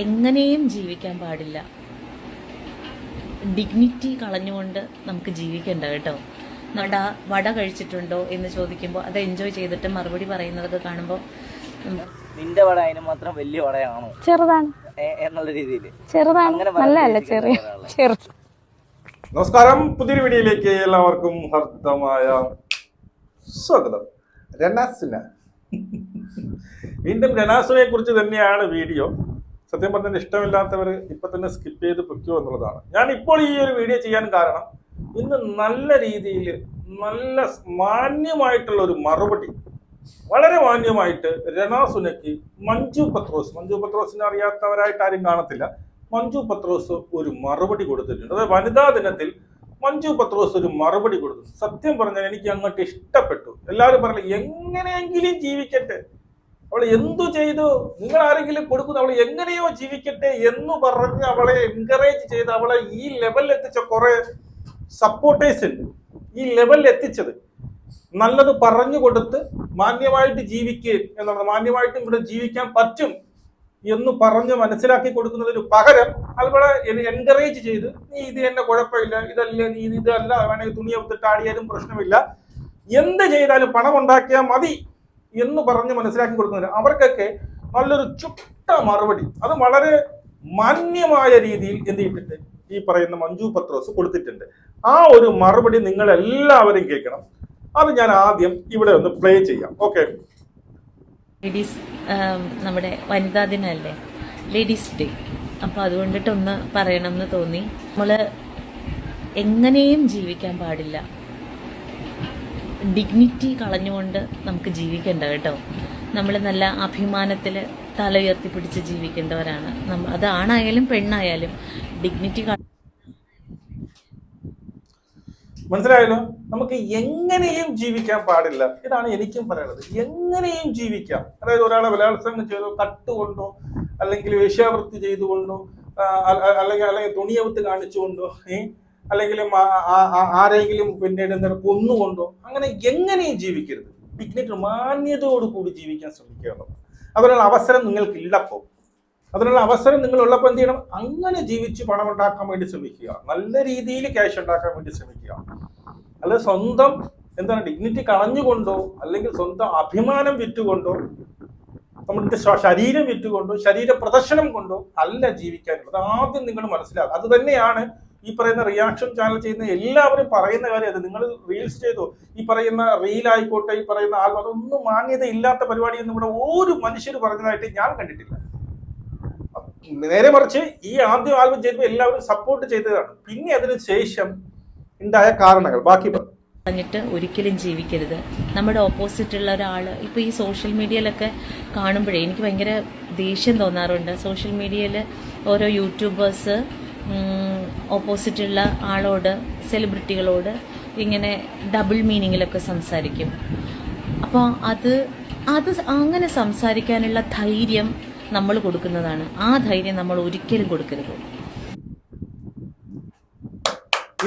എങ്ങനെയും ജീവിക്കാൻ പാടില്ല. ഡിഗ്നിറ്റി കളഞ്ഞുകൊണ്ട് നമുക്ക് ജീവിക്കണ്ട കേട്ടോ. വട കഴിച്ചിട്ടുണ്ടോ എന്ന് ചോദിക്കുമ്പോൾ അത് എൻജോയ് ചെയ്തിട്ട് മറുപടി പറയുന്നതൊക്കെ കാണുമ്പോൾ നിന്റെ വട അതിന് മാത്രം വലിയ വടയാണോ? ചെറുതാണ് എന്നുള്ള രീതിയിൽ ചെറുതാണ്, നല്ലതല്ല ചെറിയ ചെറുത്. നമസ്കാരം, പുതിയൊരു വീഡിയോയിലേക്ക് എല്ലാവർക്കും ഹർദ്ദമായ സ്വാഗതം. രനാസുന വീണ്ടും രനാസുനെ കുറിച്ച് തന്നെയാണ് വീഡിയോ. സത്യം പറഞ്ഞാൽ ഇഷ്ടമില്ലാത്തവർ ഇപ്പൊ തന്നെ സ്കിപ്പ് ചെയ്ത് പൊയ്ക്കോ എന്നുള്ളതാണ്. ഞാൻ ഇപ്പോൾ ഈ ഒരു വീഡിയോ ചെയ്യാൻ കാരണം, ഇന്ന് നല്ല രീതിയിൽ നല്ല മാന്യമായിട്ടുള്ള ഒരു മറുപടി, വളരെ മാന്യമായിട്ട് രനാസുനയ്ക്ക് മഞ്ജു പത്രോസിനെ അറിയാത്തവരായിട്ട് ആരും കാണത്തില്ല. മഞ്ജു പത്രോസ് ഒരു മറുപടി കൊടുത്തിട്ടുണ്ട്. അതായത് വനിതാ ദിനത്തിൽ മഞ്ജു പത്രോസ് ഒരു മറുപടി കൊടുത്തു. സത്യം പറഞ്ഞാൽ എനിക്ക് അങ്ങോട്ട് ഇഷ്ടപ്പെട്ടു. എല്ലാവരും പറഞ്ഞു എങ്ങനെയെങ്കിലും ജീവിക്കട്ടെ, അവൾ എന്തു ചെയ്തു, നിങ്ങൾ ആരെങ്കിലും കൊടുക്കുന്നു, അവൾ എങ്ങനെയോ ജീവിക്കട്ടെ എന്ന് പറഞ്ഞ് അവളെ എൻകറേജ് ചെയ്ത് അവളെ ഈ ലെവലിൽ എത്തിച്ച കുറെ സപ്പോർട്ടേഴ്സ് ഉണ്ട്. ഈ ലെവലിൽ എത്തിച്ചത് നല്ലത് പറഞ്ഞു കൊടുത്ത് മാന്യമായിട്ട് ജീവിക്കുക എന്നുള്ളത്, മാന്യമായിട്ട് ഇവിടെ ജീവിക്കാൻ പറ്റും എന്ന് പറഞ്ഞ് മനസ്സിലാക്കി കൊടുക്കുന്നതിന് പകരം അതുപോലെ എൻകറേജ് ചെയ്ത് നീ ഇത് തന്നെ കുഴപ്പമില്ല, ഇതല്ല നീ ഇതല്ല, വേണമെങ്കിൽ തുണിയെ വിട്ടിട്ട് ആടിയാലും പ്രശ്നമില്ല, എന്ത് ചെയ്താലും പണം ഉണ്ടാക്കിയാൽ മതി എന്ന് പറഞ്ഞ് മനസ്സിലാക്കി കൊടുക്കുന്നതിന് അവർക്കൊക്കെ നല്ലൊരു ചുട്ട മറുപടി, അത് വളരെ മാന്യമായ രീതിയിൽ എന്ത് ചെയ്തിട്ട് ഈ പറയുന്ന മഞ്ജു പത്രോസ് കൊടുത്തിട്ടുണ്ട്. ആ ഒരു മറുപടി നിങ്ങൾ എല്ലാവരും കേൾക്കണം. അത് ഞാൻ ആദ്യം ഇവിടെ ഒന്ന് പ്ലേ ചെയ്യാം. ഓക്കെ. ലേഡീസ്, നമ്മുടെ വനിതാ ദിനമല്ലേ, ലേഡീസ് ഡേ. അപ്പോൾ അതുകൊണ്ടിട്ടൊന്ന് പറയണമെന്ന് തോന്നി. നമ്മൾ എങ്ങനെയും ജീവിക്കാൻ പാടില്ല. ഡിഗ്നിറ്റി കളഞ്ഞുകൊണ്ട് നമുക്ക് ജീവിക്കണ്ട കേട്ടോ. നമ്മൾ നല്ല അഭിമാനത്തിൽ തല ഉയർത്തിപ്പിടിച്ച് ജീവിക്കേണ്ടവരാണ് നമ്മൾ. അത് ആണായാലും പെണ്ണായാലും ഡിഗ്നിറ്റി മനസ്സിലായല്ലോ. നമുക്ക് എങ്ങനെയും ജീവിക്കാൻ പാടില്ല, ഇതാണ് എനിക്കും പറയുന്നത്. എങ്ങനെയും ജീവിക്കാം, അതായത് ഒരാളെ ബലാത്സംഗം ചെയ്തോ, തട്ടുകൊണ്ടോ, അല്ലെങ്കിൽ വേശ്യാവൃത്തി ചെയ്തുകൊണ്ടോ, അല്ലെങ്കിൽ തുണിയവുത്ത് കാണിച്ചുകൊണ്ടോ, അല്ലെങ്കിൽ ആരെങ്കിലും പിന്നീട് എന്താ കൊന്നുകൊണ്ടോ, അങ്ങനെ എങ്ങനെയും ജീവിക്കരുത്. ഡിഗ്നിറ്റി മാന്യതയോടുകൂടി ജീവിക്കാൻ ശ്രമിക്കുക. അതിനുള്ള അവസരം നിങ്ങൾക്കില്ലപ്പോൾ, അതിനുള്ള അവസരം നിങ്ങളുള്ളപ്പോൾ എന്ത് ചെയ്യണം, അങ്ങനെ ജീവിച്ച് പണം ഉണ്ടാക്കാൻ വേണ്ടി ശ്രമിക്കുക, നല്ല രീതിയിൽ ക്യാഷ് ഉണ്ടാക്കാൻ വേണ്ടി ശ്രമിക്കുക. അല്ല സ്വന്തം എന്താണ് ഡിഗ്നിറ്റി കളഞ്ഞുകൊണ്ടോ, അല്ലെങ്കിൽ സ്വന്തം അഭിമാനം വിറ്റുകൊണ്ടോ, നമ്മുടെ ശരീരം വിറ്റുകൊണ്ടോ, ശരീര പ്രദർശനം കൊണ്ടോ അല്ല ജീവിക്കാനുള്ളത്. ആദ്യം നിങ്ങൾ മനസ്സിലാക്കുക. അത് തന്നെയാണ് ഈ പറയുന്ന റിയാക്ഷൻ ചാനൽ ചെയ്യുന്ന എല്ലാവരും പറയുന്ന കാര്യം. അത് നിങ്ങൾ റീൽസ് ചെയ്തോ, ഈ പറയുന്ന റീലായിക്കോട്ടെ, ഈ പറയുന്ന ആൽബം, അതൊന്നും മാന്യത ഇല്ലാത്ത പരിപാടിയൊന്നും ഇവിടെ ഒരു മനുഷ്യർ പറഞ്ഞതായിട്ട് ഞാൻ കണ്ടിട്ടില്ല. നേരെ മറിച്ച് ഈ ആദ്യം ആൽബം ചെയ്തപ്പോൾ എല്ലാവരും സപ്പോർട്ട് ചെയ്തതാണ്. പിന്നെ അതിന് ശേഷം ഉണ്ടായ കാരണങ്ങൾ ബാക്കി പറഞ്ഞിട്ട് ഒരിക്കലും ജീവിക്കരുത്. നമ്മുടെ ഓപ്പോസിറ്റുള്ള ഒരാൾ ഇപ്പോൾ ഈ സോഷ്യൽ മീഡിയയിലൊക്കെ കാണുമ്പോഴേ എനിക്ക് ഭയങ്കര ദേഷ്യം തോന്നാറുണ്ട്. സോഷ്യൽ മീഡിയയിൽ ഓരോ യൂട്യൂബേഴ്സ് ഓപ്പോസിറ്റുള്ള ആളോട്, സെലിബ്രിറ്റികളോട് ഇങ്ങനെ ഡബിൾ മീനിങ്ങിലൊക്കെ സംസാരിക്കും. അപ്പോൾ അത് അങ്ങനെ സംസാരിക്കാനുള്ള ധൈര്യം നമ്മൾ കൊടുക്കുന്നതാണ്. ആ ധൈര്യം നമ്മൾ ഒരിക്കലും കൊടുക്കരുത്.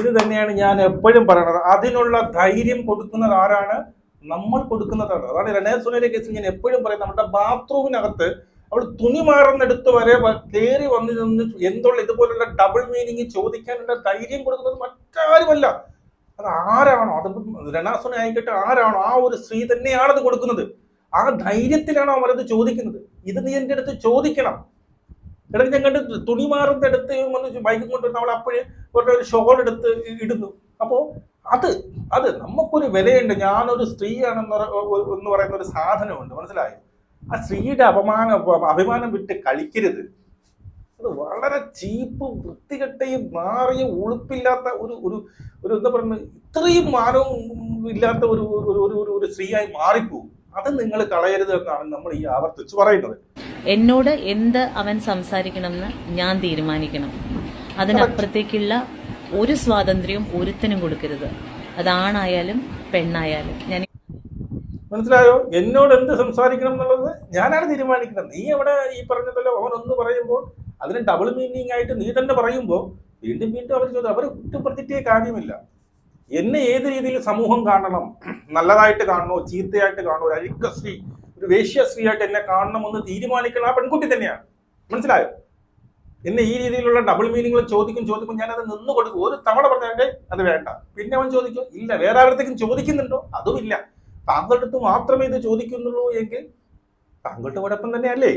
ഇത് തന്നെയാണ് ഞാൻ എപ്പോഴും പറയുന്നത്. അതിനുള്ള ധൈര്യം കൊടുക്കുന്നത് ആരാണ്? നമ്മൾ കൊടുക്കുന്നതാണ്. അതാണ് രനാസുനയുടെ കേസിൽ ഞാൻ എപ്പോഴും പറയുന്നത്. നമ്മുടെ ബാത്റൂമിനകത്ത് അവൾ തുണി മാറുന്നിടത്ത് വരെ കയറി വന്നിരുന്ന് എന്തുള്ള ഇതുപോലുള്ള ഡബിൾ മീനിങ് ചോദിക്കാനുള്ള ധൈര്യം കൊടുക്കുന്നത് മറ്റാരുമല്ല. അത് ആരാണോ, അത് രനാസുന ആയിക്കട്ടെ, ആരാണോ ആ ഒരു സ്ത്രീ തന്നെയാണത് കൊടുക്കുന്നത്. ആ ധൈര്യത്തിലാണ് അവരത് ചോദിക്കുന്നത്. ഇത് നീ എൻ്റെ അടുത്ത് ചോദിക്കണം. ഇടയ്ക്ക് ഞാൻ കണ്ട് തുണി മാറുന്ന അടുത്ത് വന്ന് ബൈക്കും കൊണ്ടുവന്ന് അവൾ അപ്പോഴേ ഒരു ഷോൾ എടുത്ത് ഇടുന്നു. അപ്പോൾ അത് നമുക്കൊരു വിലയുണ്ട്. ഞാനൊരു സ്ത്രീയാണെന്ന് പറയുന്ന ഒരു സാധനമുണ്ട്, മനസ്സിലായോ? ആ സ്ത്രീയുടെ അഭിമാനം വിട്ട് കളിക്കരുത്. അത് വളരെ ചീപ്പും വൃത്തികെട്ടയും മാറിയ ഉളുപ്പില്ലാത്ത ഒരു എന്താ പറയുന്നത്, ഇത്രയും മാനവും ഇല്ലാത്ത ഒരു സ്ത്രീയായി മാറിപ്പോകും. അത് നിങ്ങൾ കളയരുത് എന്നാണ് നമ്മൾ ഈ ആവർത്തിച്ച് പറയുന്നത്. എന്നോട് എന്ത് അവൻ സംസാരിക്കണമെന്ന് ഞാൻ തീരുമാനിക്കണം. അതിനപ്പുറത്തേക്കുള്ള ഒരു സ്വാതന്ത്ര്യവും ഒരുത്തനും കൊടുക്കരുത്, അതാണായാലും പെണ്ണായാലും. ഞാൻ മനസ്സിലായോ? എന്നോട് എന്ത് സംസാരിക്കണം എന്നുള്ളത് ഞാനാണ് തീരുമാനിക്കുന്നത്. നീ അവിടെ ഈ പറഞ്ഞതല്ലോ അവൻ ഒന്ന് പറയുമ്പോൾ അതിന് ഡബിൾ മീനിങ് ആയിട്ട് നീ തന്നെ പറയുമ്പോൾ വീണ്ടും അവർ കുറ്റപ്പെടുത്തിയിട്ടേ കാര്യമില്ല. എന്നെ ഏത് രീതിയിൽ സമൂഹം കാണണം, നല്ലതായിട്ട് കാണണോ, ചീത്തയായിട്ട് കാണണോ, ഒരു അഴുക്ക സ്ത്രീ, ഒരു വേശ്യ സ്ത്രീയായിട്ട് എന്നെ കാണണമെന്ന് തീരുമാനിക്കണം ആ പെൺകുട്ടി തന്നെയാണ്. മനസ്സിലായോ? എന്നെ ഈ രീതിയിലുള്ള ഡബിൾ മീനിങ്ങൾ ചോദിക്കും ഞാനത് നിന്ന് കൊടുക്കും. ഒരു തവണ പറഞ്ഞാൽ അത് വേണ്ട, പിന്നെ അവൻ ചോദിക്കും ഇല്ല വേറെ ആരുടെക്കും ചോദിക്കുന്നുണ്ടോ, അതുമില്ല, താങ്കളുടെ അടുത്ത് മാത്രമേ ഇത് ചോദിക്കുന്നുള്ളൂ എങ്കിൽ താങ്കളുടെ കുഴപ്പം തന്നെയല്ലേ.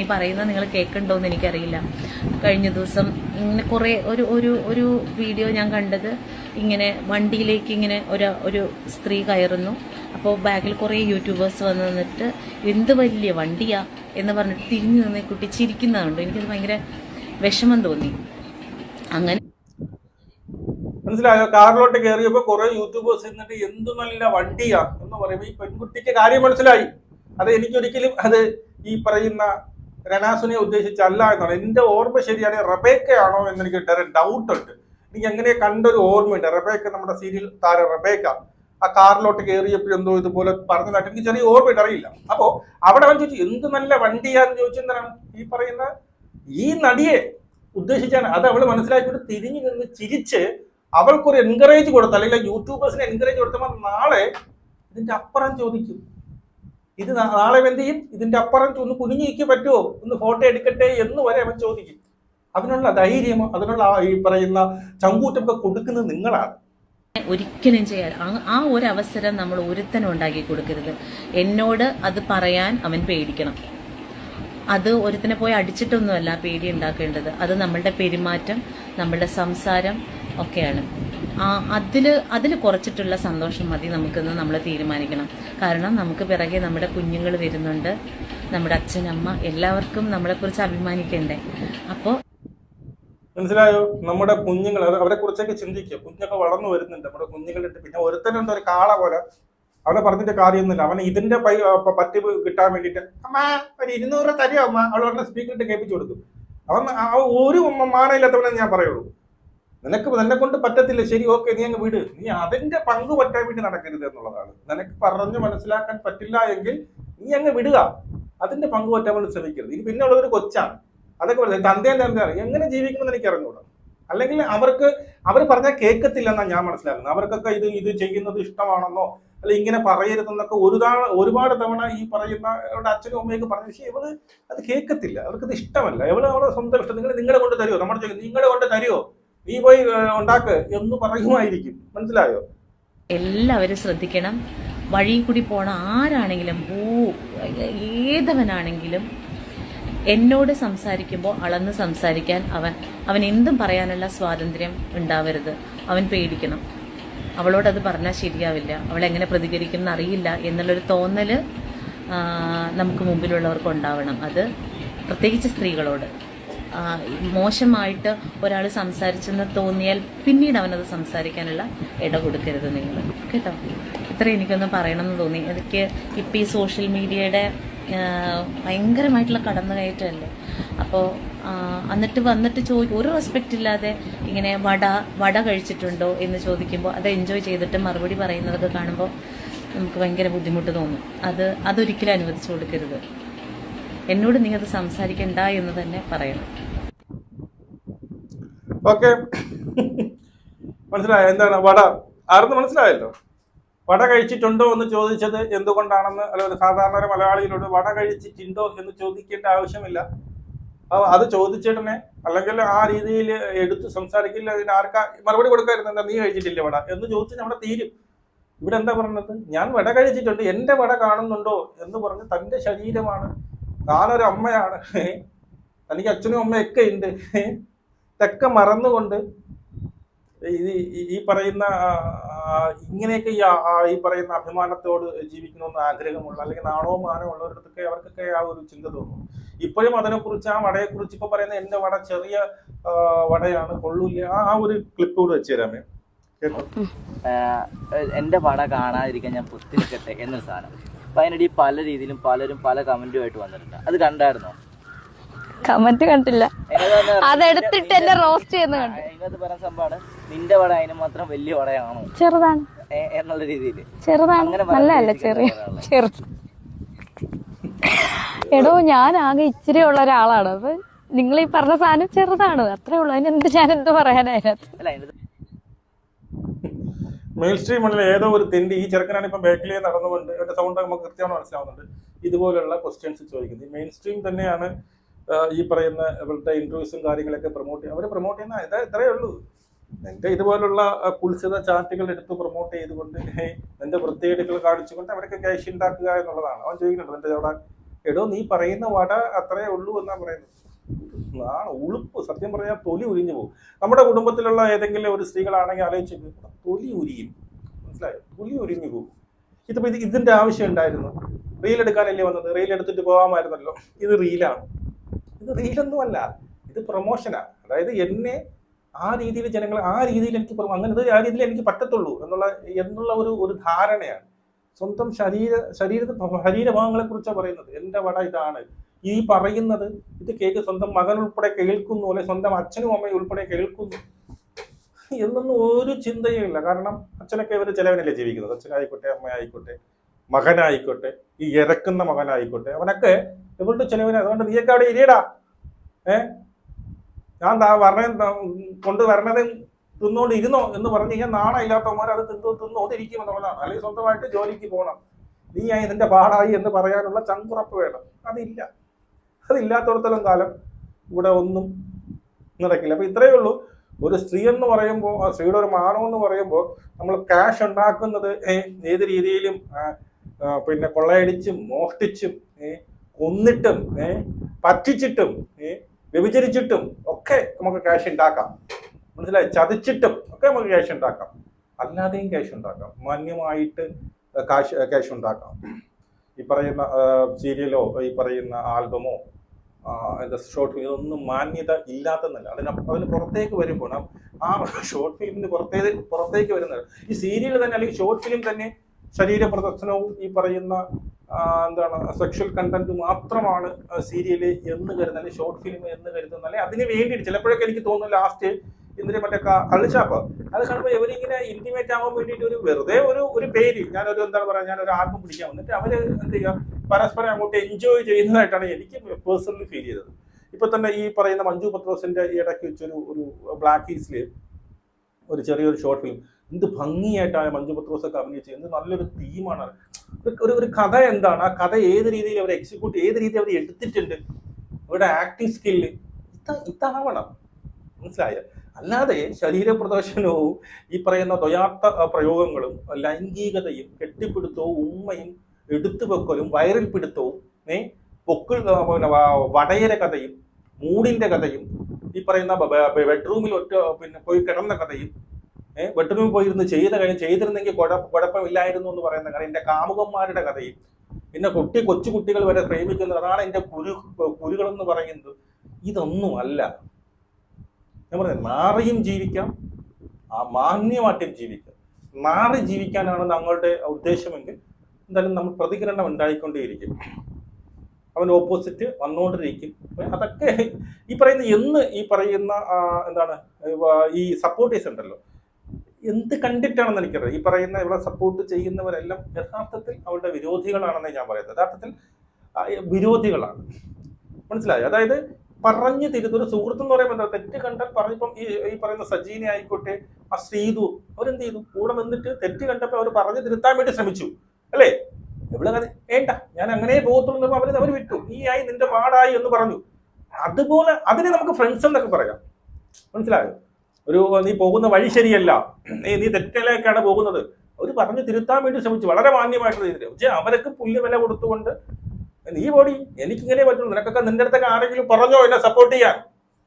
ഈ പറയുന്നത് നിങ്ങൾ കേൾക്കണ്ടോ എന്ന് എനിക്കറിയില്ല. കഴിഞ്ഞ ദിവസം ഇങ്ങനെ കുറേ ഒരു വീഡിയോ ഞാൻ കണ്ടത്, ഇങ്ങനെ വണ്ടിയിലേക്ക് ഇങ്ങനെ ഒരു സ്ത്രീ കയറുന്നു. അപ്പോൾ ബാക്കിൽ കുറേ യൂട്യൂബേഴ്സ് വന്ന് നിന്നിട്ട് എന്ത് വലിയ വണ്ടിയാ എന്ന് പറഞ്ഞിട്ട് തിരിഞ്ഞു നിന്ന് കുട്ടി ചിരിക്കുന്നതുണ്ട്. എനിക്കത് ഭയങ്കര വിഷമം തോന്നി. അങ്ങനെ മനസ്സിലായോ? കാറിലോട്ട് കയറിയപ്പോ കുറെ യൂട്യൂബേഴ്സ് എന്നിട്ട് എന്ത് നല്ല വണ്ടിയാ എന്ന് പറയുമ്പോൾ ഈ പെൺകുട്ടിക്ക് കാര്യം മനസ്സിലായി. അത് എനിക്കൊരിക്കലും അത് ഈ പറയുന്ന റനാസുനെ ഉദ്ദേശിച്ചല്ല എന്നാണ് എന്റെ ഓർമ്മ. ശരിയാണ്, റബേക്കയാണോ എന്ന് എനിക്ക് ഡൗട്ട് ഉണ്ട്. എനിക്ക് എങ്ങനെ കണ്ടൊരു ഓർമ്മയുണ്ട്, റബേക്ക, നമ്മുടെ സീരിയൽ താരം റബേക്ക ആ കാറിലോട്ട് കയറിയപ്പോൾ എന്തോ ഇതുപോലെ പറഞ്ഞതായിട്ട് എനിക്ക് ചെറിയ ഓർമ്മയിട്ട് അറിയില്ല. അപ്പോ അവിടെ അവൻ ചോദിച്ചു എന്ത് നല്ല വണ്ടിയാന്ന് ചോദിച്ചെന്താണ് ഈ പറയുന്ന ഈ നടിയെ ഉദ്ദേശിച്ചാണ്. അത് അവള് മനസ്സിലാക്കിയിട്ട് തിരിഞ്ഞു നിന്ന് ചിരിച്ച് അവൾക്കൊരു എൻകറേജ് കൊടുത്തു, അല്ലെങ്കിൽ യൂട്യൂബേഴ്സിനെ എൻകറേജ് കൊടുത്തപ്പോൾ നാളെ ഇതിന്റെ അപ്പുറം ചോദിക്കും. ഇത് നാളെ എന്ത് ചെയ്യും, ഇതിന്റെ അപ്പുറം ഒന്ന് കുനിഞ്ഞിരിക്കാൻ പറ്റുമോ, ഒന്ന് ഫോട്ടോ എടുക്കട്ടെ എന്ന് വരെ അവൻ ചോദിക്കും. അതിനുള്ള ധൈര്യം, അതിനുള്ള ഈ പറയുന്ന ചങ്കൂറ്റമൊക്കെ കൊടുക്കുന്നത് നിങ്ങളാണ്. ഒരിക്കലും ചെയ്യാൻ ആ ഒരു അവസരം നമ്മൾ ഒരുത്തനും ഉണ്ടാക്കി കൊടുക്കരുത്. എന്നോട് അത് പറയാൻ അവൻ പേടിക്കണം. അത് ഒരുത്തിനെ പോയി അടിച്ചിട്ടൊന്നുമല്ല പേടി ഉണ്ടാക്കേണ്ടത്, അത് നമ്മളുടെ പെരുമാറ്റം, നമ്മളുടെ സംസാരം ഒക്കെയാണ്. അതിൽ കുറച്ചിട്ടുള്ള സന്തോഷം മതി നമുക്കെന്ന് നമ്മൾ തീരുമാനിക്കണം. കാരണം നമുക്ക് പിറകെ നമ്മുടെ കുഞ്ഞുങ്ങൾ വരുന്നുണ്ട്, നമ്മുടെ അച്ഛനമ്മ, എല്ലാവർക്കും നമ്മളെക്കുറിച്ച് അഭിമാനിക്കണ്ടേ. അപ്പോൾ മനസ്സിലായോ? നമ്മുടെ കുഞ്ഞുങ്ങൾ, അവരെ കുറിച്ചൊക്കെ ചിന്തിക്കുക. കുഞ്ഞൊക്കെ വളർന്നു വരുന്നുണ്ട്, നമ്മുടെ കുഞ്ഞുങ്ങളിട്ട് പിന്നെ ഒരുത്തനുണ്ട് ഒരു കാള പോലെ, അവളെ പറഞ്ഞിട്ട് കാര്യമൊന്നുമില്ല. അവൻ ഇതിന്റെ പറ്റി കിട്ടാൻ വേണ്ടിയിട്ട് അമ്മ ഒരു 200 തരുമോ അമ്മ, അവളെ സ്പീക്കറിട്ട് കേൾപ്പിച്ചു കൊടുക്കും. അവൻ ഒരു മാനയില്ലാത്തവനെ ഞാൻ പറയുള്ളൂ. നിന്നെ കൊണ്ട് പറ്റത്തില്ല, ശരി ഓക്കെ, നീ അങ്ങ് വിട്, നീ അതിന്റെ പങ്ക് പറ്റാൻ വേണ്ടി നടക്കരുത് എന്നുള്ളതാണ്. നിനക്ക് പറഞ്ഞു മനസ്സിലാക്കാൻ പറ്റില്ല എങ്കിൽ നീ അങ്ങ് വിടുക, അതിന്റെ പങ്ക് പറ്റാൻ വേണ്ടി ശ്രമിക്കരുത്. ഇത് പിന്നെ ഉള്ളതൊരു കൊച്ചാണ്, അതൊക്കെ പറയുന്നത് തന്തേന്റെ അറിയാം എങ്ങനെ ജീവിക്കണമെന്ന് എനിക്ക് അറിഞ്ഞൂടാ. അല്ലെങ്കിൽ അവർ പറഞ്ഞാൽ കേൾക്കത്തില്ലെന്നാണ് ഞാൻ മനസ്സിലാക്കുന്നത്. അവർക്കൊക്കെ ഇത് ചെയ്യുന്നത് ഇഷ്ടമാണെന്നോ അല്ലെങ്കിൽ ഇങ്ങനെ പറയരുതെന്നൊക്കെ ഒരുപാട് തവണ ഈ പറയുന്ന അച്ഛനും അമ്മയൊക്കെ പറഞ്ഞു. പക്ഷേ ഇവള് അത് കേൾക്കത്തില്ല, അവർക്കത് ഇഷ്ടമല്ല. അവളെ സ്വന്തം ഇഷ്ടം. നിങ്ങളെ കൊണ്ട് തരുമോ, നമ്മുടെ ചോദിക്കും നിങ്ങളെ കൊണ്ട് തരുമോ, നീ പോയി ഉണ്ടാക്ക് എന്ന് പറയുമായിരിക്കും. മനസ്സിലായോ? എല്ലാവരും ശ്രദ്ധിക്കണം. വഴി കൂടി പോണ ആരാണെങ്കിലും ഏതവനാണെങ്കിലും എന്നോട് സംസാരിക്കുമ്പോൾ അളന്ന് സംസാരിക്കാൻ അവൻ എന്തും പറയാനുള്ള സ്വാതന്ത്ര്യം ഉണ്ടാവരുത്. അവൻ പേടിക്കണം. അവളോടത് പറഞ്ഞാൽ ശരിയാവില്ല, അവളെങ്ങനെ പ്രതികരിക്കുമെന്ന് അറിയില്ല എന്നുള്ളൊരു തോന്നൽ നമുക്ക് മുമ്പിലുള്ളവർക്ക് ഉണ്ടാവണം. അത് പ്രത്യേകിച്ച് സ്ത്രീകളോട്. മോശമായിട്ട് ഒരാൾ സംസാരിച്ചെന്ന് തോന്നിയാൽ പിന്നീട് അവനത് സംസാരിക്കാനുള്ള ഇട കൊടുക്കരുത് നിങ്ങൾ, കേട്ടോ. ഇത്ര എനിക്കൊന്ന് പറയണമെന്ന് തോന്നി. എനിക്ക് ഇപ്പം ഈ സോഷ്യൽ മീഡിയയുടെ ഭയങ്കരമായിട്ടുള്ള കടന്നുകയറ്റമല്ലേ. അപ്പോൾ എന്നിട്ട് വന്നിട്ട് ഒരു റെസ്പെക്റ്റ് ഇല്ലാതെ ഇങ്ങനെ വട കഴിച്ചിട്ടുണ്ടോ എന്ന് ചോദിക്കുമ്പോൾ അത് എൻജോയ് ചെയ്തിട്ട് മറുപടി പറയുന്നതൊക്കെ കാണുമ്പോൾ നമുക്ക് ഭയങ്കര ബുദ്ധിമുട്ട് തോന്നും. അതൊരിക്കലും അനുവദിച്ചു കൊടുക്കരുത്. എന്നോട് നീ അത് സംസാരിക്കണ്ട എന്ന് തന്നെ പറയണം. ഓക്കെ, മനസ്സിലായോ? എന്താണ് വട ആരെന്ന് മനസ്സിലായല്ലോ. വട കഴിച്ചിട്ടുണ്ടോ എന്ന് ചോദിച്ചത് എന്തുകൊണ്ടാണെന്ന്, അല്ലെങ്കിൽ സാധാരണ ഒരു മലയാളികളോട് വട കഴിച്ചിട്ടുണ്ടോ എന്ന് ചോദിക്കേണ്ട ആവശ്യമില്ല. അത് ചോദിച്ചിടനെ, അല്ലെങ്കിൽ ആ രീതിയിൽ എടുത്ത് സംസാരിക്കില്ല. അതിന് ആർക്കാ മറുപടി കൊടുക്കായിരുന്നു, എന്താ നീ കഴിച്ചിട്ടില്ല വട എന്ന് ചോദിച്ച് നമ്മുടെ തീരും. ഇവിടെ എന്താ പറഞ്ഞത്, ഞാൻ വട കഴിച്ചിട്ടുണ്ട്, എന്റെ വട കാണുന്നുണ്ടോ എന്ന് പറഞ്ഞ് തന്റെ ശരീരമാണ്, താനൊരു അമ്മയാണ്, തനിക്ക് അച്ഛനും അമ്മയൊക്കെ ഉണ്ട്, ഇതൊക്കെ മറന്നുകൊണ്ട് ഈ പറയുന്ന ഇങ്ങനെയൊക്കെ ഈ പറയുന്ന അഭിമാനത്തോട് ജീവിക്കണമെന്ന് ആഗ്രഹമുള്ള, അല്ലെങ്കിൽ നാണവും മാനവും ഉള്ളവരടുത്തൊക്കെ അവർക്കൊക്കെ ആ ഒരു ചിന്ത തോന്നും. ഇപ്പോഴും അതിനെക്കുറിച്ച്, ആ വടയെക്കുറിച്ച് ഇപ്പൊ പറയുന്ന എന്റെ വട ചെറിയ വടയാണ്, കൊള്ളൂല്ല, ആ ഒരു ക്ലിപ്പ് കൂടെ വെച്ച് തരാമേ, കേട്ടോ. എന്റെ വട കാണാതിരിക്കാൻ ഞാൻ പുസ്തകട്ടെ എന്നൊരു സാധനം. അപ്പൊ അതിനിടയിൽ പല രീതിയിലും പലരും പല കമന്റുമായിട്ട് വന്നിട്ടുണ്ട്. അത് കണ്ടായിരുന്നോ? കമന്റ് കണ്ടില്ല, അതെടുത്തിട്ട് എന്നെ റോസ്റ്റ് ചെയ്യുന്ന കണ്ടു. ഇതിനകത്ത് പറയുന്ന സംഭവമാണ്, നിന്റെ വട അതിന് മാത്രം വലിയ വടയാണോ, ചെറുതാണ് എന്നുള്ള രീതിയിൽ. ചെറുതാണ്, നല്ലതല്ല, ചെറുത്. എടോ, ഞാൻ ആകെ ഇച്ചിരി ഉള്ള ഒരാളാണ്. അപ്പൊ നിങ്ങൾ ഈ പറഞ്ഞ സാധനം ചെറുതാണ്, അത്രേ ഉള്ളൂ. ഞാൻ എന്ത് പറയാനതിനകത്ത്. മെയിൽ സ്ട്രീം ഉള്ള ഏതോ ഒരു തെണ്ടി, ഈ ചെറുക്കനാണ് ഇപ്പൊ ബാക്കിലേ നടന്നുകൊണ്ട്, എന്റെ സൗണ്ട് നമുക്ക് കൃത്യമായി മനസ്സിലാവുന്നുണ്ട്, ഇതുപോലുള്ള ക്വസ്റ്റ്യൻസ് ചോദിക്കുന്നത്. മെയിൻ സ്ട്രീം തന്നെയാണ് ഈ പറയുന്ന ഇവരുടെ ഇന്റർവ്യൂസും കാര്യങ്ങളൊക്കെ പ്രൊമോട്ട് ചെയ്യും. അവർ പ്രൊമോട്ട് ചെയ്യുന്ന ഇത്രയേ ഉള്ളൂ. നിന്റെ ഇതുപോലുള്ള കുൽസിത ചാറ്റുകൾ എടുത്ത് പ്രൊമോട്ട് ചെയ്തുകൊണ്ട് നിന്റെ വൃത്തികേടുകൾ കാണിച്ചുകൊണ്ട് അവരൊക്കെ ക്യാഷ് ഉണ്ടാക്കുക എന്നുള്ളതാണ്. അവൻ ചോദിക്കുന്നുണ്ട് നിന്റെ അവിടെ എടോ നീ പറയുന്ന വട അത്രയേ ഉള്ളൂ എന്നാ പറയുന്നത്. ഉളുപ്പ് സത്യം പറഞ്ഞാൽ തൊലി ഉരിഞ്ഞു പോകും. നമ്മുടെ കുടുംബത്തിലുള്ള ഏതെങ്കിലും ഒരു സ്ത്രീകളാണെങ്കിൽ ആലോചിച്ച് തൊലി ഉരിയും, മനസ്സിലായോ? തൊലി ഉരിഞ്ഞു പോകും. ഇതിന്റെ ആവശ്യം ഉണ്ടായിരുന്നു? റീൽ എടുക്കാനല്ലേ വന്നത്? റീൽ എടുത്തിട്ട് പോകാമായിരുന്നല്ലോ. ഇത് റീലാണ്. ഇത് റീലൊന്നുമല്ല, ഇത് പ്രൊമോഷനാണ്. അതായത് എന്നെ ആ രീതിയിൽ ജനങ്ങൾ ആ രീതിയിൽ എനിക്ക് അങ്ങനെ ആ രീതിയിൽ എനിക്ക് പറ്റത്തുള്ളൂ എന്നുള്ള ഒരു ധാരണയാണ്. സ്വന്തം ശരീരഭാഗങ്ങളെ കുറിച്ചാണ് പറയുന്നത്. എൻ്റെ വട ഇതാണ് ഈ പറയുന്നത്. ഇത് കേക്ക് സ്വന്തം മകൻ ഉൾപ്പെടെ കേൾക്കുന്നു, അല്ലെ സ്വന്തം അച്ഛനും അമ്മയും ഉൾപ്പെടെ കേൾക്കുന്നു എന്നൊന്നും ഒരു ചിന്തയും ഇല്ല. കാരണം അച്ഛനൊക്കെ ഇവർ ചിലവനല്ലേ ജീവിക്കുന്നത്. അച്ഛനായിക്കോട്ടെ, അമ്മയായിക്കോട്ടെ, മകനായിക്കോട്ടെ, ഈ ഇറക്കുന്ന മകനായിക്കോട്ടെ, അവനൊക്കെ ഇവരുടെ ചിലവിന്. അതുകൊണ്ട് നീയൊക്കെ അവിടെ ഇരിയടാ, ഞാൻ കൊണ്ടുവരണത് തിന്നുകൊണ്ട് ഇരുന്നോ എന്ന് പറഞ്ഞു കഴിഞ്ഞാൽ നാണം ഇല്ലാത്തവന്മാർ അത് തിന്നോണ്ടിരിക്കും എന്നുള്ളതാണ്. അല്ലെങ്കിൽ സ്വന്തമായിട്ട് ജോലിക്ക് പോകണം, നീ ഇതിന്റെ പാടായി എന്ന് പറയാനുള്ള ചങ്കുറപ്പ് വേണം. അതില്ലാത്തടത്തോളം കാലം ഇവിടെ ഒന്നും നടക്കില്ല. അപ്പൊ ഇത്രയേ ഉള്ളൂ. ഒരു സ്ത്രീ എന്ന് പറയുമ്പോൾ, സ്ത്രീയുടെ ഒരു മാനം എന്ന് പറയുമ്പോൾ, നമ്മൾ ക്യാഷ് ഉണ്ടാക്കുന്നത് ഏത് രീതിയിലും പിന്നെ കൊള്ളയടിച്ചും മോഷ്ടിച്ചും കൊന്നിട്ടും പറ്റിച്ചിട്ടും വ്യഭിചരിച്ചിട്ടും ഒക്കെ നമുക്ക് ക്യാഷ് ഉണ്ടാക്കാം. മനസ്സിലായി? ചതിച്ചിട്ടും ഒക്കെ നമുക്ക് ക്യാഷ് ഉണ്ടാക്കാം. അല്ലാതെയും ക്യാഷ് ഉണ്ടാക്കാം. മാന്യമായിട്ട് ക്യാഷ് ഉണ്ടാക്കാം. ഈ പറയുന്ന സീരിയലോ ഈ പറയുന്ന ആൽബമോ ഷോർട്ട് ഫിലിം ഇതൊന്നും മാന്യത ഇല്ലാത്തതല്ല. അതിന് പുറത്തേക്ക് വരുമ്പോൾ ആ ഷോർട്ട് ഫിലിമിന് പുറത്തേക്ക് വരുന്നത് ഈ സീരിയൽ തന്നെ അല്ലെങ്കിൽ ഷോർട്ട് ഫിലിം തന്നെ ശരീര പ്രദർശനവും ഈ പറയുന്ന സെക്ഷൽ കണ്ടന്റ് മാത്രമാണ് സീരിയല് എന്ന് കരുതുന്നത്, ഷോർട്ട് ഫിലിം എന്ന് കരുതുന്നത്. അല്ലെ അതിന് വേണ്ടിയിട്ട് ചിലപ്പോഴൊക്കെ എനിക്ക് തോന്നുന്നു ലാസ്റ്റ് ഇതിന് മറ്റേ കളിച്ചാപ്പ് അത് കാണുമ്പോൾ ഇവരിങ്ങനെ ഇന്റിമേറ്റ് ആവാൻ വേണ്ടിയിട്ട് വെറുതെ ഒരു പേര് ഞാനൊരു ഞാനൊരു ആൽബം പിടിക്കാൻ വന്നിട്ട് അവര് എന്ത് ചെയ്യുക, പരസ്പരം അങ്ങോട്ട് എൻജോയ് ചെയ്യുന്നതായിട്ടാണ് എനിക്ക് പേഴ്സണലി ഫീൽ ചെയ്തത്. ഇപ്പൊ തന്നെ ഈ പറയുന്ന മഞ്ജു പത്രോസിന്റെ ഈ ഇടയ്ക്ക് വെച്ചൊരു ബ്ലാക്ക് ഈസ്റ്റില് ഒരു ചെറിയൊരു ഷോർട്ട് ഫിലിം എന്ത് ഭംഗിയായിട്ടാണ് മഞ്ജു പത്രോസൊക്കെ അഭിനയിച്ചത്. എന്ത് നല്ലൊരു തീമാണ്. ഒരു കഥ എന്താണ്, ആ കഥ ഏത് രീതിയിൽ അവർ എക്സിക്യൂട്ട്, ഏത് രീതിയിൽ അവർ എടുത്തിട്ടുണ്ട്, അവരുടെ ആക്ടിങ് സ്കില്ല് ഇതാവണം. മനസ്സിലായ? അല്ലാതെ ശരീര പ്രദർശനവും ഈ പറയുന്ന ദ്വയാർത്ഥ പ്രയോഗങ്ങളും ലൈംഗികതയും കെട്ടിപ്പിടുത്തവും ഉമ്മയും എടുത്തുവെക്കലും വയറിൽ പിടുത്തവും വടയര കഥയും മൂടിന്റെ കഥയും ഈ പറയുന്ന ബെഡ്റൂമിൽ പോയി കിടന്ന കഥയും ബെഡ്റൂമിൽ പോയിരുന്ന് ചെയ്തിരുന്നെങ്കിൽ കുഴപ്പമില്ലായിരുന്നു എന്ന് പറയുന്ന കഥ, എന്റെ കാമുകന്മാരുടെ കഥയും പിന്നെ കൊച്ചു കുട്ടികൾ വരെ പ്രേമിക്കുന്നത്, അതാണ് എന്റെ കുരുകളെന്ന് പറയുന്നത്. ഇതൊന്നും അല്ല. ഞാൻ പറഞ്ഞത് മാറിയും ജീവിക്കാം, മാന്യമായിട്ടും ജീവിക്കാം. മാറി ജീവിക്കാനാണ് നമ്മളുടെ ഉദ്ദേശമെങ്കിൽ എന്തായാലും നമ്മൾ പ്രതികരണം ഉണ്ടായിക്കൊണ്ടേയിരിക്കും. അവൻ ഓപ്പോസിറ്റ് വന്നുകൊണ്ടിരിക്കും. അതൊക്കെ ഈ പറയുന്ന ഈ സപ്പോർട്ടേഴ്സ് ഉണ്ടല്ലോ, എന്ത് കണ്ടിട്ടാണെന്ന് എനിക്കറിയാം. ഈ പറയുന്ന ഇവിടെ സപ്പോർട്ട് ചെയ്യുന്നവരെല്ലാം യഥാർത്ഥത്തിൽ അവരുടെ വിരോധികളാണെന്ന് ഞാൻ പറയുന്നത്. യഥാർത്ഥത്തിൽ വിരോധികളാണ്. മനസ്സിലായോ? അതായത് പറഞ്ഞു തിരുത്തൊരു സുഹൃത്ത് എന്ന് പറയുമ്പോൾ എന്താ, തെറ്റ് കണ്ടാൽ പറഞ്ഞപ്പം ഈ പറയുന്ന സജീനെ ആയിക്കോട്ടെ, ആ ശ്രീതു അവരെന്ത് ചെയ്തു, കൂടെ നിന്നിട്ട് തെറ്റ് കണ്ടപ്പോൾ അവർ പറഞ്ഞു തിരുത്താൻ വേണ്ടി ശ്രമിച്ചു. അല്ലേ? എവിടെ വേണ്ട ഞാൻ അങ്ങനെ പോകത്തുള്ളൂ അവർ വിട്ടു, നീ ആയി നിന്റെ പാടായി എന്ന് പറഞ്ഞു. അതുപോലെ അതിനെ നമുക്ക് ഫ്രണ്ട്സ് എന്നൊക്കെ പറയാം. മനസ്സിലായോ? നീ പോകുന്ന വഴി ശരിയല്ല, നീ തെറ്റിലേക്കാണ് പോകുന്നത്, അവർ പറഞ്ഞു തിരുത്താൻ വേണ്ടി ശ്രമിച്ചു വളരെ മാന്യമായിട്ടുള്ള രീതിയിൽ. പക്ഷേ അവരൊക്കെ പുല്ല് വില കൊടുത്തുകൊണ്ട് നീ പോടി, എനിക്കിങ്ങനെ പറ്റുള്ളൂ, നിനക്കൊക്കെ നിന്റെ അടുത്തൊക്കെ ആരെങ്കിലും പറഞ്ഞോ എന്നെ സപ്പോർട്ട് ചെയ്യാൻ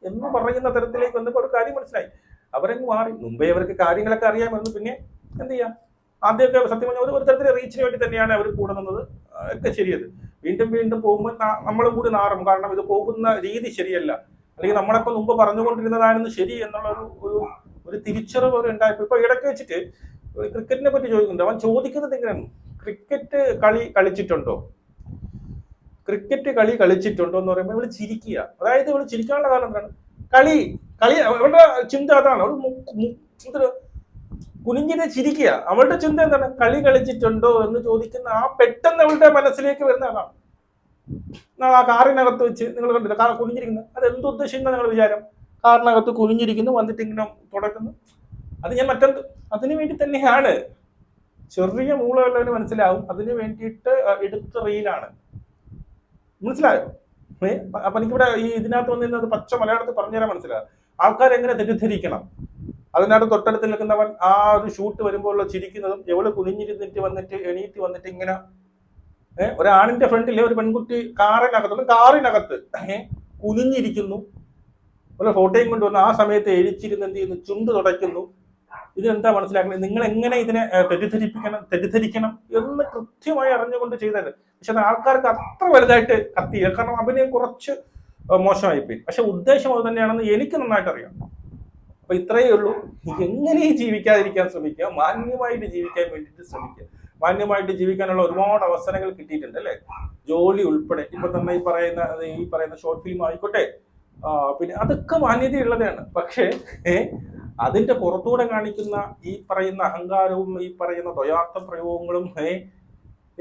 എന്ന് പറയുന്ന തരത്തിലേക്ക് വന്നപ്പോൾ ഒരു കാര്യം മനസ്സിലായി. അവരങ്ങ് മാറി. മുമ്പേ അവർക്ക് കാര്യങ്ങളൊക്കെ അറിയാമായിരുന്നു. പിന്നെ എന്ത് ചെയ്യാം, ആദ്യമൊക്കെ സത്യം പറഞ്ഞാൽ ഒരു തരത്തിൽ റീച്ചിന് വേണ്ടി തന്നെയാണ് അവർ കൂടെ നിന്നത്. ഒക്കെ ശരിയത്. വീണ്ടും പോകുമ്പോൾ നമ്മളും കൂടി നാറും. കാരണം ഇത് പോകുന്ന രീതി ശരിയല്ല, അല്ലെങ്കിൽ നമ്മളൊക്കെ മുമ്പ് പറഞ്ഞുകൊണ്ടിരുന്നതാണെന്ന് ശരി എന്നുള്ള ഒരു തിരിച്ചറിവ് അവർ ഉണ്ടായപ്പോൾ. ഇപ്പൊ ഇടയ്ക്ക് വെച്ചിട്ട് ക്രിക്കറ്റിനെ പറ്റി ചോദിക്കുന്നുണ്ട്. അവൻ ചോദിക്കുന്നത് എങ്ങനെയാണ്, ക്രിക്കറ്റ് കളിച്ചിട്ടുണ്ടോ എന്ന് പറയുമ്പോൾ ഇവള് ചിരിക്കുക. അതായത് ഇവള് ചിരിക്കാനുള്ള കാരണം എന്താണ്, കളി അവളുടെ ചിന്ത അതാണ്. അവള് കുനിഞ്ഞിനെ ചിരിക്കുക. അവളുടെ ചിന്ത എന്താണ്, കളിച്ചിട്ടുണ്ടോ എന്ന് ചോദിക്കുന്ന ആ പെട്ടെന്ന് അവളുടെ മനസ്സിലേക്ക് വരുന്ന അതാണ്. ആ കാറിനകത്ത് വെച്ച് നിങ്ങൾ കണ്ടില്ല കാർ കുനിഞ്ഞിരിക്കുന്നത്, അത് എന്തുദ്ദേശിക്കുന്ന നിങ്ങൾ വിചാരം, കാറിനകത്ത് കുനിഞ്ഞിരിക്കുന്നു, വന്നിട്ട് ഇങ്ങനെ തുടക്കുന്നു. അത് ഞാൻ അതിനു വേണ്ടി തന്നെയാണ്. ചെറിയ മൂളമുള്ളവന് മനസ്സിലാവും, അതിനു വേണ്ടിയിട്ട് എടുത്ത റീലാണ്. മനസ്സിലായോ? അപ്പൊ എനിക്കിവിടെ ഈ ഇതിനകത്ത് വന്നിരുന്നത് പച്ച മലയാളത്തിൽ പറഞ്ഞുതരാൻ മനസ്സിലാകും. ആൾക്കാരെങ്ങനെ തെറ്റിദ്ധരിക്കണം. അതിനകത്ത് തൊട്ടടുത്ത് നിൽക്കുന്നവൻ ആ ഒരു ഷൂട്ട് വരുമ്പോൾ ചിരിക്കുന്നതും എവള് കുനിഞ്ഞിരുന്നിട്ട് വന്നിട്ട് എണീറ്റ് വന്നിട്ട് ഇങ്ങനെ ഒരാണിന്റെ ഫ്രണ്ടിലെ ഒരു പെൺകുട്ടി കാറിനകത്ത് കുനിഞ്ഞിരിക്കുന്നു. ഒരു ഫോട്ടോയും കൊണ്ടുവന്ന് ആ സമയത്ത് എഴിച്ചിരുന്ന് എന്ത് ചെയ്യുന്നു, ചുണ്ട് തുടയ്ക്കുന്നു. ഇതെന്താ മനസ്സിലാക്കുന്നത്? നിങ്ങൾ എങ്ങനെ ഇതിനെ തെറ്റിദ്ധരിക്കണം എന്ന് കൃത്യമായി അറിഞ്ഞുകൊണ്ട് ചെയ്തത്. പക്ഷെ ആൾക്കാർക്ക് അത്ര വലുതായിട്ട് കത്തിയില്ല, കാരണം അഭിനയം കുറച്ച് മോശമായിപ്പോയി. പക്ഷെ ഉദ്ദേശം അത് തന്നെയാണെന്ന് എനിക്ക് നന്നായിട്ട് അറിയാം. അപ്പൊ ഇത്രയേ ഉള്ളൂ. എങ്ങനെ ജീവിക്കാതിരിക്കാൻ ശ്രമിക്കുക, മാന്യമായിട്ട് ജീവിക്കാൻ വേണ്ടിയിട്ട് ശ്രമിക്കുക. മാന്യമായിട്ട് ജീവിക്കാനുള്ള ഒരുപാട് അവസരങ്ങൾ കിട്ടിയിട്ടുണ്ട് അല്ലെ, ജോലി ഉൾപ്പെടെ. ഇപ്പൊ തന്നെ ഈ പറയുന്ന ഷോർട്ട് ഫിലിം ആയിക്കോട്ടെ, പിന്നെ അതൊക്കെ മാന്യതയുള്ളതാണ്. പക്ഷേ അതിന്റെ പുറത്തൂടെ കാണിക്കുന്ന ഈ പറയുന്ന അഹങ്കാരവും ഈ പറയുന്ന ദ്വയാർത്ഥ പ്രയോഗങ്ങളും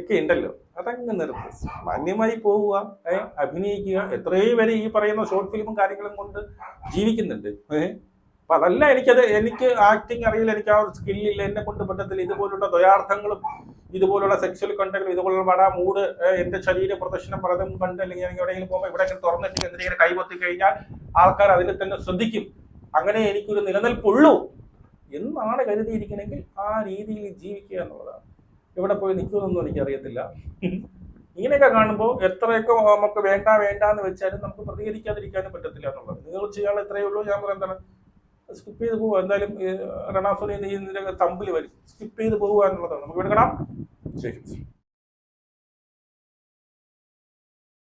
ഒക്കെ ഉണ്ടല്ലോ, അതങ്ങ് നിർത്തി മാന്യമായി പോവുക, അഭിനയിക്കുക. എത്രയും പേര് ഈ പറയുന്ന ഷോർട്ട് ഫിലിമും കാര്യങ്ങളും കൊണ്ട് ജീവിക്കുന്നുണ്ട്. അപ്പൊ അതല്ല, എനിക്ക് ആക്ടിങ് അറിയില്ല, എനിക്ക് ആ ഒരു സ്കില്ലില്ല, എന്നെ കൊണ്ട് പറ്റത്തില്ല. ഇതുപോലുള്ള ദ്വയാർത്ഥങ്ങളും ഇതുപോലുള്ള സെക്സ്വൽ കണ്ടന്റും ഇതുപോലുള്ള വട മൂട് എന്റെ ശരീര പ്രദർശനം പലതും കണ്ട്, അല്ലെങ്കിൽ എവിടെയെങ്കിലും പോകുമ്പോൾ എവിടെയെങ്കിലും തുറന്നിട്ട് എന്തെങ്കിലും കൈപൊത്തി കഴിഞ്ഞാൽ ആൾക്കാർ അതിൽ തന്നെ ശ്രദ്ധിക്കും. അങ്ങനെ എനിക്കൊരു നിലനിൽപ്പുള്ളൂ എന്നാണ് കരുതിയിരിക്കണമെങ്കിൽ ആ രീതിയിൽ ജീവിക്കുക എന്നുള്ളതാണ്. എവിടെ പോയി നിൽക്കുമെന്നൊന്നും എനിക്കറിയത്തില്ല. ഇങ്ങനെയൊക്കെ കാണുമ്പോൾ എത്രയൊക്കെ നമുക്ക് വേണ്ടാന്ന് വെച്ചാലും നമുക്ക് പ്രതികരിക്കാതിരിക്കാനും പറ്റത്തില്ല എന്നുള്ളത്. നിങ്ങൾ ചെയ്യാനുള്ള ഇത്രയേ ഉള്ളൂ. ഞാൻ പറയാം, എന്താണ്, സ്കിപ്പ് ചെയ്ത് പോവുക. എന്തായാലും റണാഫുലിന്റെ തമ്പിൽ വരും, സ്കിപ്പ് ചെയ്ത് പോവുക എന്നുള്ളതാണ്. നമുക്ക് എടുക്കണം. ശരി.